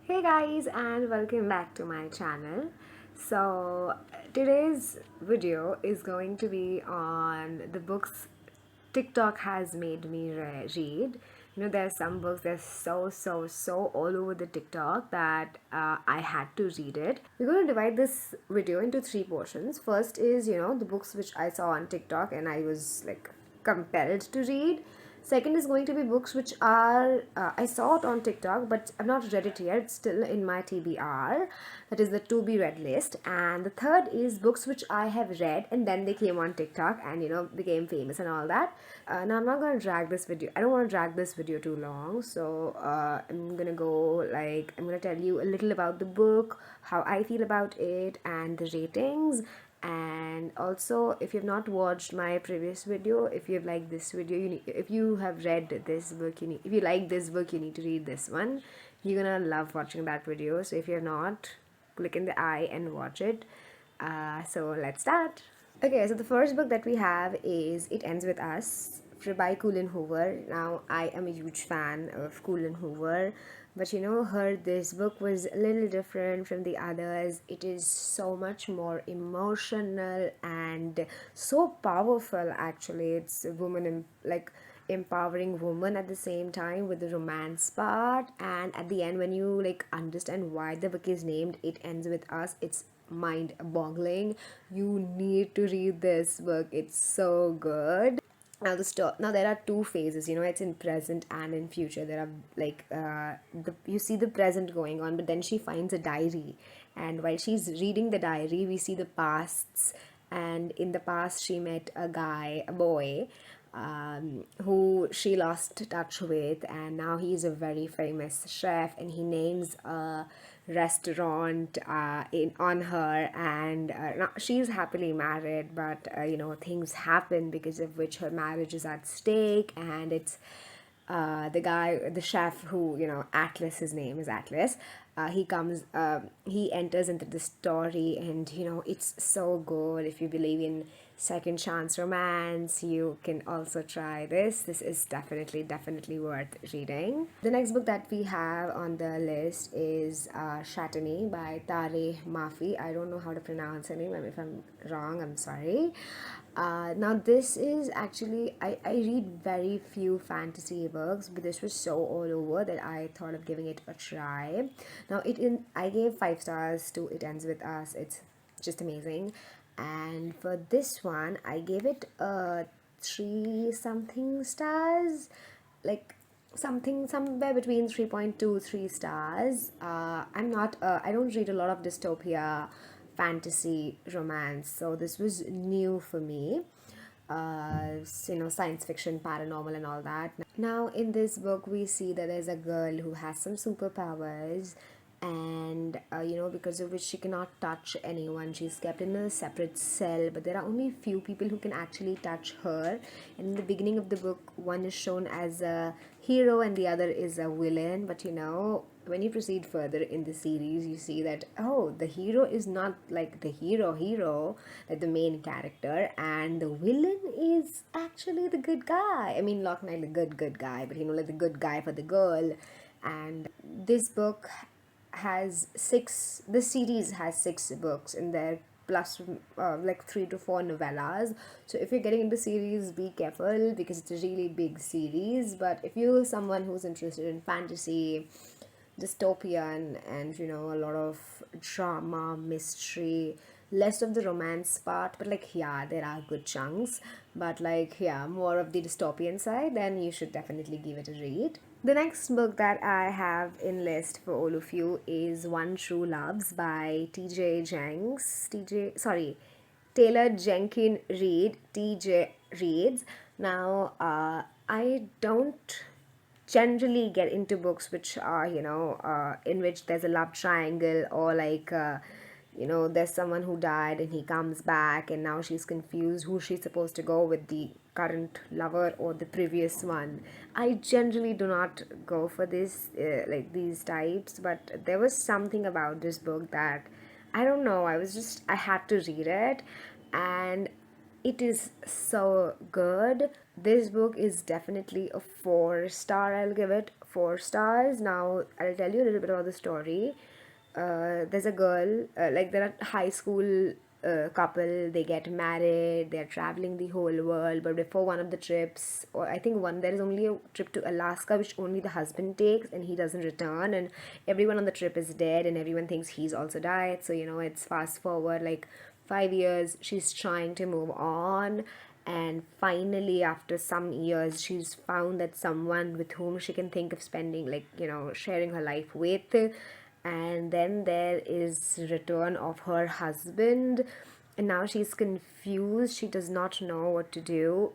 Hey guys, and welcome back to my channel. So today's video is going to be on the books TikTok has made me read. There's some books that's so all over the TikTok that I had to read it. We're going to divide this video into three portions. First is, the books which I saw on TikTok and I was like compelled to read. Second is going to be books which are I saw it on TikTok, but I've not read it yet. It's still in my TBR, that is the to be read list. And the third is books which I have read and then they came on TikTok and became famous and all that. Now I'm not gonna drag this video. I don't want to drag this video too long, so I'm gonna tell you a little about the book, how I feel about it, and the ratings. And also, if you've not watched my previous video, if you've liked this video, if you have read this book, if you like this book, you need to read this one. You're gonna love watching that video. So if you're not, click in the eye and watch it. So let's start. Okay, so the first book that we have is It Ends With Us by COLLEEN Hoover. Now, I am a huge fan of COLLEEN Hoover, but this book was a little different from the others. It is so much more emotional and so powerful, actually. It's a woman, empowering woman at the same time with the romance part, and at the end when you understand why the book is named It Ends With Us, it's mind-boggling. You need to read this book. It's so good. Now there are two phases. It's in present and in future. There are you see the present going on, but then she finds a diary, and while she's reading the diary, we see the pasts. And in the past, she met a boy, who she lost touch with, and now he's a very famous chef, and he names a restaurant in on her. And now she's happily married, but things happen because of which her marriage is at stake. And it's the chef who, Atlas, his name is Atlas. He enters into the story, and it's so good. If you believe in second chance romance, you can also try this. This is definitely worth reading. The next book that we have on the list is Shatani by Tare Mafi. I don't know how to pronounce her name. If I'm wrong, I'm sorry. Now this is actually, I read very few fantasy books, but this was so all over that I thought of giving it a try. Now I gave 5 stars to It Ends With Us. It's just amazing. And for this one, I gave it 3 something stars, like something somewhere between 3.2 3 stars. I don't read a lot of dystopia fantasy romance, so this was new for me. Science fiction, paranormal, and all that. Now in this book we see that there's a girl who has some superpowers, and because of which she cannot touch anyone. She's kept in a separate cell, but there are only few people who can actually touch her. And in the beginning of the book, one is shown as a hero and the other is a villain. But when you proceed further in the series, you see that, oh, the hero is not like the hero, like the main character, and the villain is actually the good guy. I mean, not like the good guy, but like the good guy for the girl. And this book has this series has 6 books in there, plus 3 to 4 novellas. So if you're getting into series, be careful because it's a really big series. But if you're someone who's interested in fantasy, dystopian, and a lot of drama, mystery, less of the romance part, but there are good chunks, but more of the dystopian side, then you should definitely give it a read. The next book that I have in list for all of you is One True Loves by Taylor Jenkins Reid. TJ reads. Now, I don't generally get into books which are in which there's a love triangle, or there's someone who died and he comes back and now she's confused who she's supposed to go with, the current lover or the previous one. I generally do not go for this these types, but there was something about this book that I don't know, I had to read it, and it is so good. This book is definitely a 4 star. I'll give it 4 stars. Now I'll tell you a little bit about the story. There's a girl, like there are high school couple, they get married, they're traveling the whole world, but before one of the trips, or I think one, there is only a trip to Alaska which only the husband takes and he doesn't return, and everyone on the trip is dead and everyone thinks he's also died. So it's fast forward like 5 years, she's trying to move on, and finally after some years she's found that someone with whom she can think of spending, like sharing her life with. And then there is return of her husband, and now she's confused, she does not know what to do.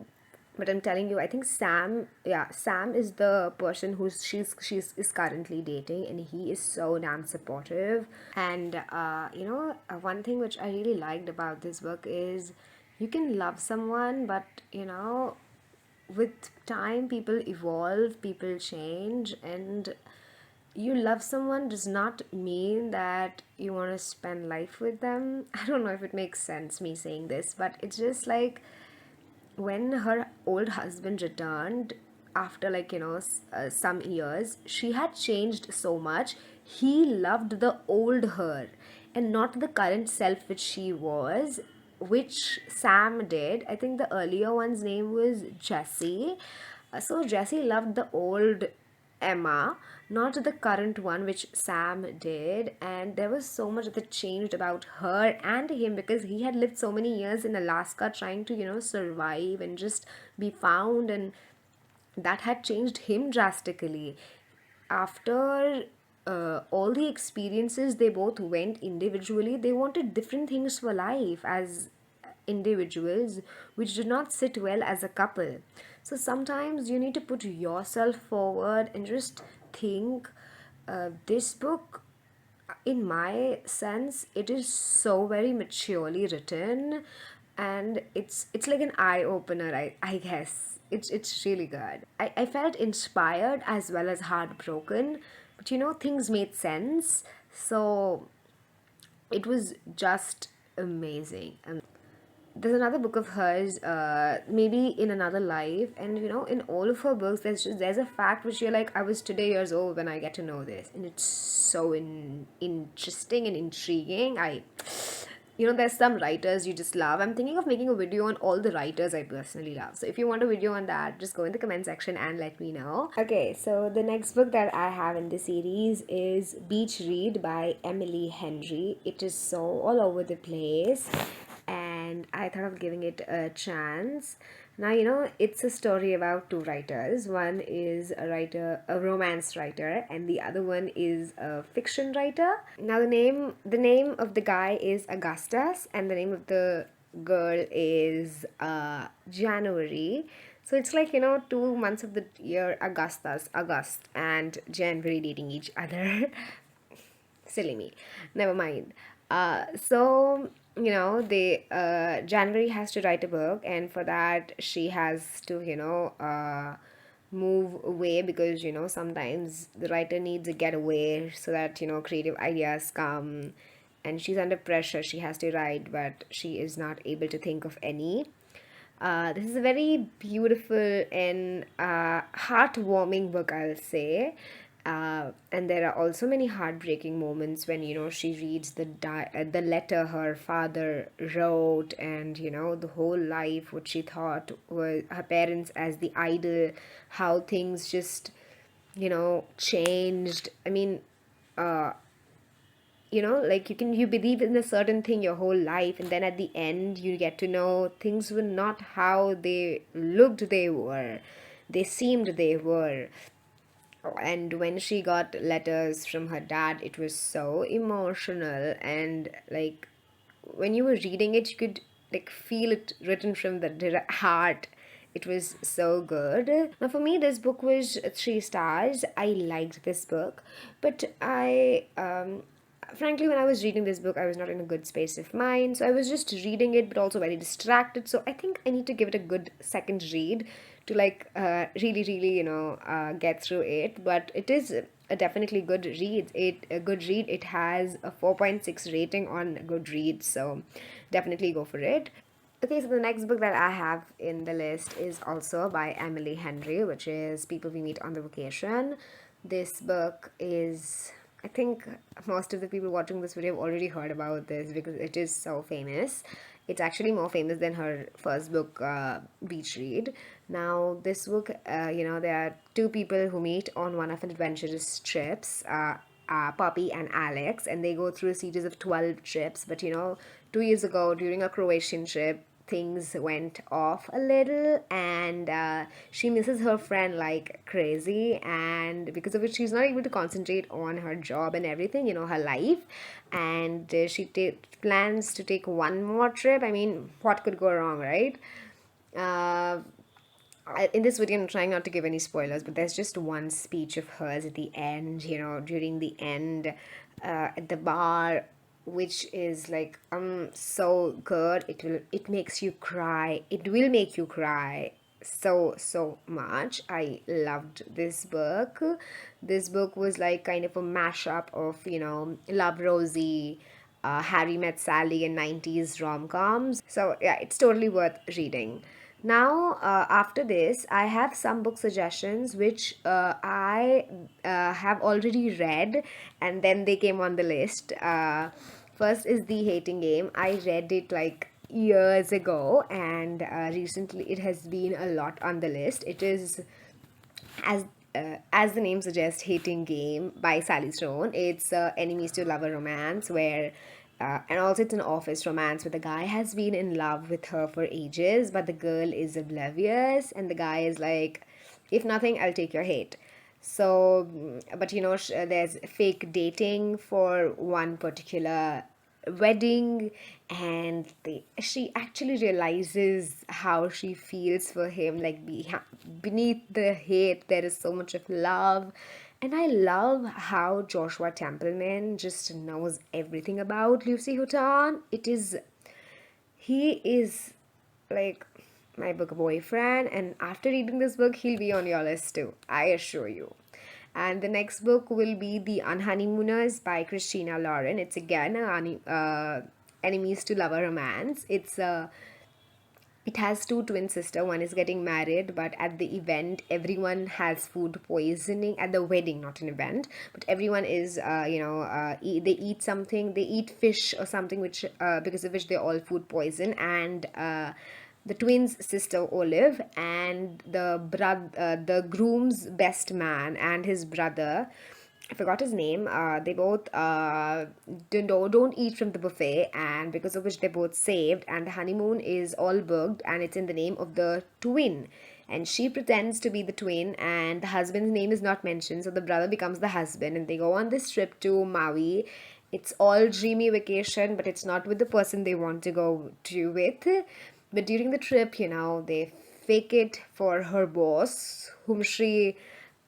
But I'm telling you, I think Sam is the person who's she's is currently dating, and he is so damn supportive. And one thing which I really liked about this book is you can love someone, but with time people evolve, people change, and you love someone does not mean that you want to spend life with them. I don't know if it makes sense me saying this, but it's just like when her old husband returned after some years, she had changed so much. He loved the old her and not the current self which she was, which Sam did. I think the earlier one's name was Jesse. So Jesse loved the old Emma, not the current one, which Sam did. And there was so much that changed about her and him, because he had lived so many years in Alaska trying to, survive and just be found, and that had changed him drastically. After all the experiences they both went individually, they wanted different things for life as individuals, which did not sit well as a couple. So sometimes you need to put yourself forward and just think. This book, in my sense, it is so very maturely written, and it's like an eye opener. I guess it's really good. I felt inspired as well as heartbroken, but things made sense. So it was just amazing. There's another book of hers, maybe in another life, and in all of her books there's a fact which you're like, I was today years old when I get to know this, and it's so interesting and intriguing. There's some writers you just love. I'm thinking of making a video on all the writers I personally love, so if you want a video on that, just go in the comment section and let me know. Okay, so the next book that I have in this series is Beach Read by Emily Henry. It is so all over the place, and I thought of giving it a chance. Now, it's a story about two writers. One is a romance writer, and the other one is a fiction writer. Now, the name of the guy is Augustus, and the name of the girl is January. So it's like 2 months of the year, August, and January dating each other. Silly me, never mind. So they January has to write a book, and for that she has to move away, because sometimes the writer needs to get away so that creative ideas come, and she's under pressure. She has to write, but she is not able to think of any. This is a very beautiful and heartwarming book, I'll say. And there are also many heartbreaking moments when she reads the letter her father wrote, and the whole life what she thought was her parents as the idol, how things just changed. I mean, like you believe in a certain thing your whole life, and then at the end you get to know things were not how they looked they seemed they were. And when she got letters from her dad, it was so emotional, and like when you were reading it, you could like feel it written from the heart. It was so good. Now for me, this book was 3 stars. I liked this book, but I frankly, when I was reading this book, I was not in a good space of mind, so I was just reading it but also very distracted. So I think I need to give it a good second read to really get through it. But it is a definitely good read. It has a 4.6 rating on Goodreads, so definitely go for it. Okay, so the next book that I have in the list is also by Emily Henry, which is People We Meet on the Vacation. This book is, I think most of the people watching this video have already heard about this because it is so famous. It's actually more famous than her first book, Beach Read. Now, this book, there are two people who meet on one of an adventurous trips. Poppy and Alex, and they go through a series of 12 trips. But 2 years ago, during a Croatian trip, things went off a little, and she misses her friend like crazy, and because of it, she's not able to concentrate on her job and everything, her life. And she plans to take one more trip. I mean, what could go wrong, right? Uh, in this video, I'm trying not to give any spoilers, but there's just one speech of hers at the end, during the end, at the bar, which is like so good. It makes you cry. It will make you cry so much. I loved this book. This book was like kind of a mashup of Love Rosie, Harry Met Sally, and 90s rom-coms. So yeah, it's totally worth reading. Now, after this, I have some book suggestions which I have already read, and then they came on the list. First is The Hating Game. I read it like years ago, and recently it has been a lot on the list. It is, as the name suggests, Hating Game by Sally Stone. It's enemies to lover romance where and also it's an office romance where the guy has been in love with her for ages, but the girl is oblivious, and the guy is like, if nothing, I'll take your hate. So, but there's fake dating for one particular wedding, and she actually realizes how she feels for him. Like, beneath the hate, there is so much of love. And I love how Joshua Templeman just knows everything about Lucy Houghton. He is like my book boyfriend, and after reading this book, he'll be on your list too, I assure you. And the next book will be The Unhoneymooners by Christina Lauren. It's again enemies to lover romance. It has two twin sisters. One is getting married, but at the event, everyone has food poisoning. At the wedding, not an event, but everyone is, they eat something. They eat fish or something, which because of which they all food poison. And the twins' sister Olive and the groom's best man and his brother, I forgot his name. They both don't eat from the buffet, and because of which they're both saved. And the honeymoon is all booked, and it's in the name of the twin. And she pretends to be the twin, and the husband's name is not mentioned, so the brother becomes the husband, and they go on this trip to Maui. It's all dreamy vacation, but it's not with the person they want to go to with. But during the trip, they fake it for her boss, whom she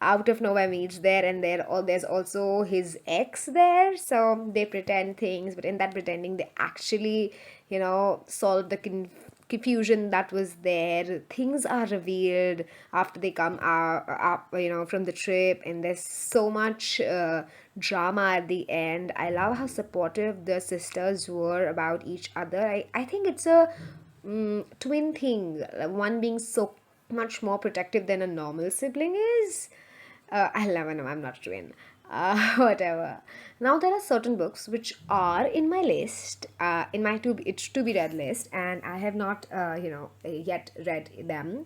out of nowhere meets there, and there's also his ex there. So they pretend things, but in that pretending, they actually solve the confusion that was there. Things are revealed after they come out from the trip, and there's so much drama at the end. I love how supportive the sisters were about each other. I think it's a twin thing, one being so much more protective than a normal sibling is. I love it. No, I'm not a twin. Whatever. Now there are certain books which are in my list, in my it's to be read list, and I have not, yet read them.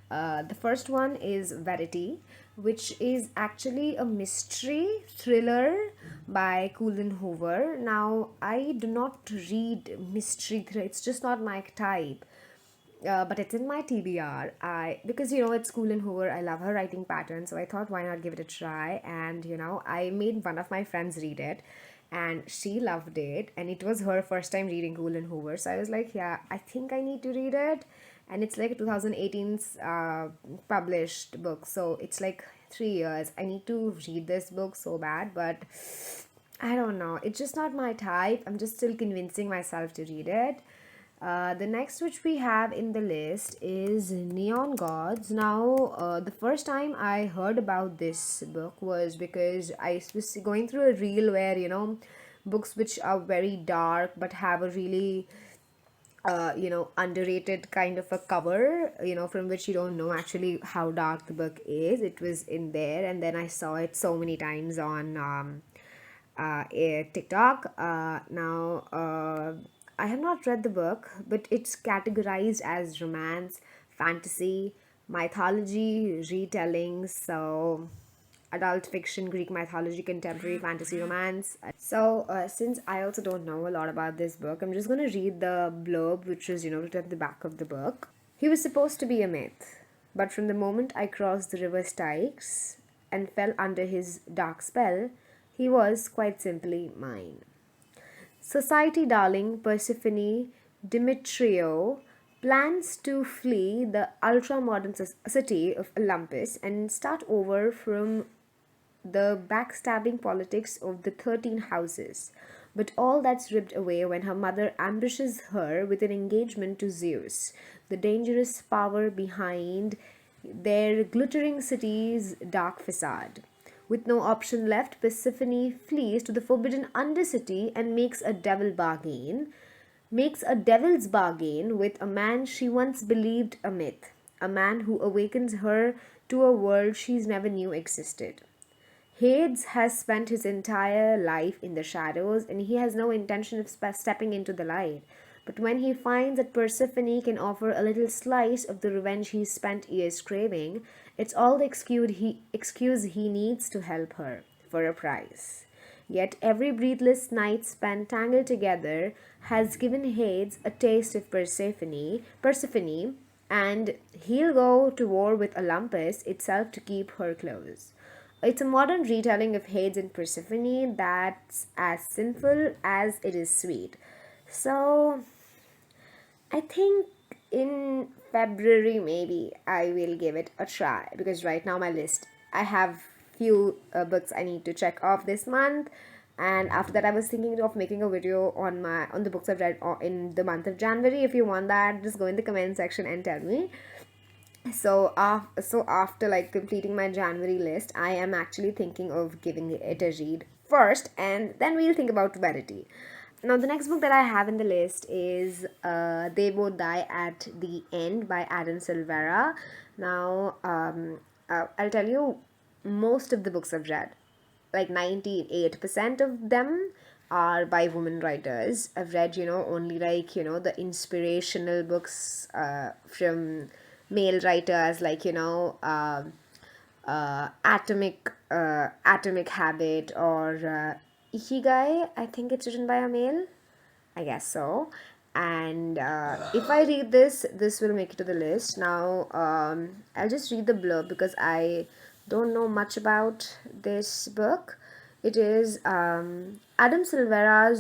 The first one is Verity, which is actually a mystery thriller by COLLEEN Hoover. Now I do not read mystery thriller; it's just not my type. But it's in my TBR. Because it's COLLEEN Hoover. I love her writing pattern, so I thought why not give it a try. And I made one of my friends read it, and she loved it. And it was her first time reading COLLEEN Hoover, so I was like, yeah, I think I need to read it. And it's like a 2018's published book, so it's like 3 years. I need to read this book so bad, but I don't know. It's just not my type. I'm just still convincing myself to read it. The next which we have in the list is Neon Gods. Now, the first time I heard about this book was because I was going through a reel where, books which are very dark but have a really underrated kind of a cover, from which you don't know actually how dark the book is. It was in there, and then I saw it so many times on TikTok. I have not read the book, but it's categorized as romance, fantasy, mythology, retellings. So adult fiction, Greek mythology, contemporary fantasy, romance. So, since I also don't know a lot about this book, I'm just going to read the blurb, which is, written at the back of the book. He was supposed to be a myth, but from the moment I crossed the river Styx and fell under his dark spell, he was quite simply mine. Society darling Persephone Demetrio plans to flee the ultra modern city of Olympus and start over from the backstabbing politics of the 13 houses. But all that's ripped away when her mother ambushes her with an engagement to Zeus, the dangerous power behind their glittering city's dark facade. With no option left, Persephone flees to the forbidden Undercity and makes a devil's bargain with a man she once believed a myth, a man who awakens her to a world she's never knew existed. Hades has spent his entire life in the shadows and he has no intention of stepping into the light. But when he finds that Persephone can offer a little slice of the revenge he's spent years craving, it's all the excuse he needs to help her, for a price. Yet every breathless night spent tangled together has given Hades a taste of Persephone, and he'll go to war with Olympus itself to keep her close. It's a modern retelling of Hades and Persephone that's as sinful as it is sweet. So, I think in February maybe I will give it a try, because right now my list, I have few books I need to check off this month, and after that I was thinking of making a video on the books I've read in the month of January. If you want that, just go in the comment section and tell me. So after like completing my January list, I am actually thinking of giving it a read first, and then we'll think about Verity. Now, the next book that I have in the list is They Both Die at the End by Adam Silvera. Now, I'll tell you, most of the books I've read, like 98% of them, are by women writers. I've read, only like, the inspirational books from male writers, like, Atomic Habit or Ikigai. I think it's written by a male. I guess so. And if I read this will make it to the list. Now, I'll just read the blurb because I don't know much about this book. It is Adam Silvera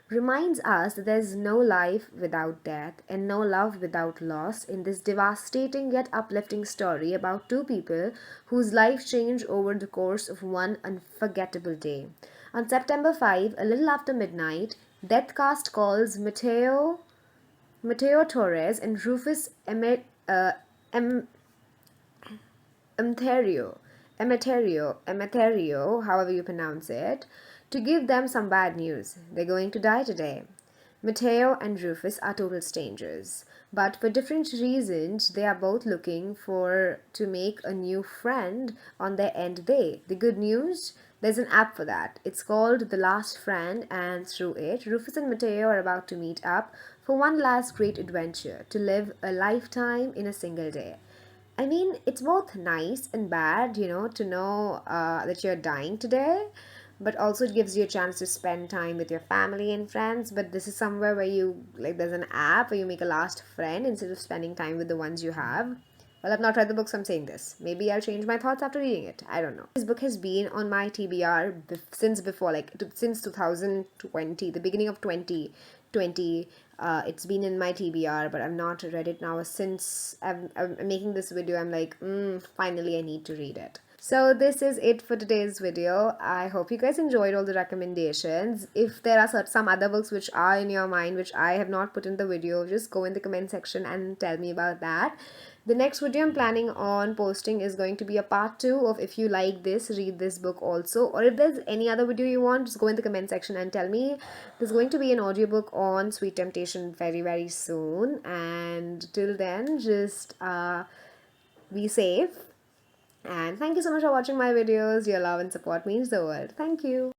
reminds us that there's no life without death and no love without loss in this devastating yet uplifting story about two people whose life changed over the course of one unforgettable day. On September 5, a little after midnight, Deathcast calls Mateo Torres and Rufus Em- Emeterio, however you pronounce it, to give them some bad news. They're going to die today. Mateo and Rufus are total strangers, but for different reasons, they are both looking to make a new friend on their end day. The good news? There's an app for that. It's called The Last Friend, and through it, Rufus and Mateo are about to meet up for one last great adventure, to live a lifetime in a single day. I mean, it's both nice and bad, to know that you're dying today, but also it gives you a chance to spend time with your family and friends. But this is somewhere where there's an app where you make a last friend instead of spending time with the ones you have. Well, I've not read the book, so I'm saying this. Maybe I'll change my thoughts after reading it. I don't know. This book has been on my TBR since before, since 2020, the beginning of 2020. It's been in my TBR, but I've not read it now. Since I'm making this video, I'm like, finally I need to read it. So this is it for today's video. I hope you guys enjoyed all the recommendations. If there are some other books which are in your mind which I have not put in the video, just go in the comment section and tell me about that. The next video I'm planning on posting is going to be a part 2 of if you like this, read this book also. Or if there's any other video you want, just go in the comment section and tell me. There's going to be an audiobook on Sweet Temptation very soon. And till then, just be safe. And thank you so much for watching my videos. Your love and support means the world. Thank you.